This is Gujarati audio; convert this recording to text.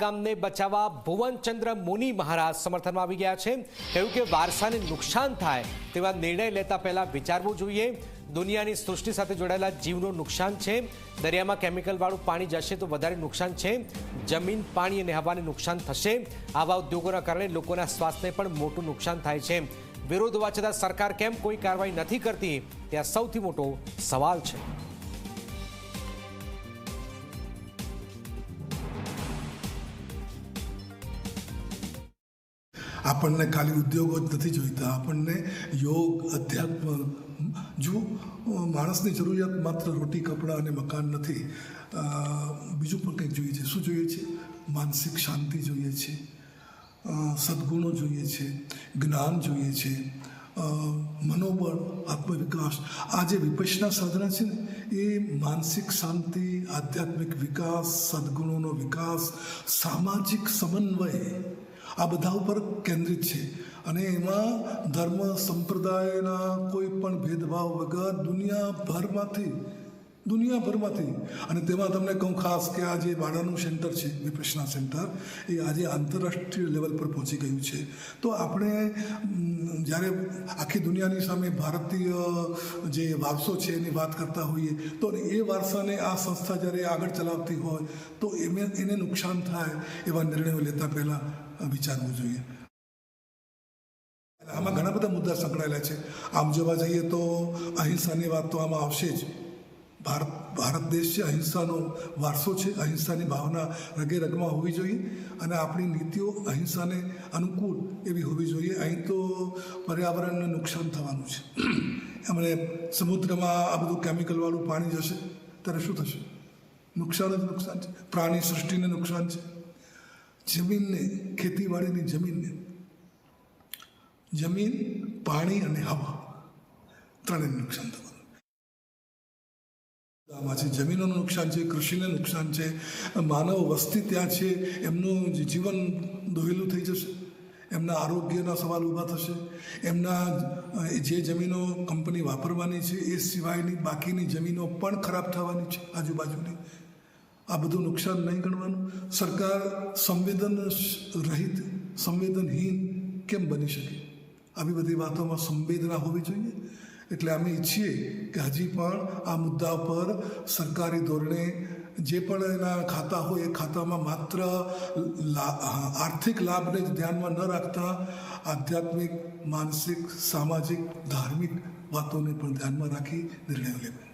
ગામને બચાવવા ભુવનચંદ્ર મુનિ મહારાજ સમર્થનમાં આવી ગયા છે। કહ્યું કે વારસાને નુકસાન થાય તેવા નિર્ણય લેતા પહેલા વિચારવું જોઈએ। દુનિયાની સૃષ્ટિ સાથે જોડાયેલા જીવનું નુકસાન છે। દરિયામાં કેમિકલવાળું પાણી જશે તો વધારે નુકસાન છે। જમીન, પાણી અને હવાને નુકસાન થશે। આવા ઉદ્યોગોના કારણે લોકોના સ્વાસ્થ્યને પણ મોટું નુકસાન થાય છે। વિરોધ હોવા છતાં સરકાર કેમ કોઈ કાર્યવાહી નથી કરતી, તે આ સૌથી મોટો સવાલ છે। આપણને ખાલી ઉદ્યોગો જ નથી જોઈતા, આપણને યોગ, અધ્યાત્મ, જો માણસની જરૂરિયાત માત્ર રોટી, કપડાં અને મકાન નથી, બીજું પણ કંઈક જોઈએ છે। શું જોઈએ છે? માનસિક શાંતિ જોઈએ છે, સદ્ગુણો જોઈએ છે, જ્ઞાન જોઈએ છે, મનોબળ, આત્મવિકાસ। આ જે વિપશ્યના સાધના છે ને, એ માનસિક શાંતિ, આધ્યાત્મિક વિકાસ, સદ્ગુણોનો વિકાસ, સામાજિક સમન્વય, આ બધા ઉપર કેન્દ્રિત છે। અને એમાં ધર્મ, સંપ્રદાયના કોઈ પણ ભેદભાવ વગર દુનિયાભરમાંથી અને તેમાં તમને કહું ખાસ કે આ જે વાડાનું સેન્ટર છે, વિપશ્યના સેન્ટર, એ આજે આંતરરાષ્ટ્રીય લેવલ પર પહોંચી ગયું છે। તો આપણે જ્યારે આખી દુનિયાની સામે ભારતીય જે વારસો છે એની વાત કરતા હોઈએ, તો એ વારસાને આ સંસ્થા જ્યારે આગળ ચલાવતી હોય તો એને નુકસાન થાય એવા નિર્ણયો લેતા પહેલાં વિચારવું જોઈએ। આમાં ઘણા બધા મુદ્દા સંકળાયેલા છે। આમ જોવા જઈએ તો અહિંસાની વાત તો આમાં આવશે જ। ભારત દેશ છે, અહિંસાનો વારસો છે, અહિંસાની ભાવના રગે રગમાં હોવી જોઈએ અને આપણી નીતિઓ અહિંસાને અનુકૂળ એવી હોવી જોઈએ। અહીં તો પર્યાવરણને નુકસાન થવાનું છે। એમણે સમુદ્રમાં આ બધું કેમિકલવાળું પાણી જશે ત્યારે શું થશે? નુકસાન જ નુકસાન છે। પ્રાણી સૃષ્ટિને નુકસાન છે, જમીનને, ખેતીવાડીની જમીન, પાણી અને હવા ત્રણેયને નુકસાન થવાનું છે। જમીનોનું નુકસાન છે, કૃષિને નુકસાન છે, માનવ વસ્તી ત્યાં છે, એમનું જીવન દોહેલું થઈ જશે, એમના આરોગ્યના સવાલ ઊભા થશે, એમના જે જમીનો કંપની વાપરવાની છે એ સિવાયની બાકીની જમીનો પણ ખરાબ થવાની છે આજુબાજુની। આ બધું નુકસાન નહીં ગણવાનું। સરકાર સંવેદનહીન કેમ બની શકે? આવી બધી વાતોમાં સંવેદના હોવી જોઈએ। એટલે અમે ઈચ્છીએ કે હજી પણ આ મુદ્દા પર સરકારી ધોરણે જે પણ એના ખાતા હોય એ ખાતામાં માત્ર આર્થિક લાભને જ ધ્યાનમાં ન રાખતા આધ્યાત્મિક, માનસિક, સામાજિક, ધાર્મિક વાતોને પણ ધ્યાનમાં રાખી નિર્ણયો લેવા।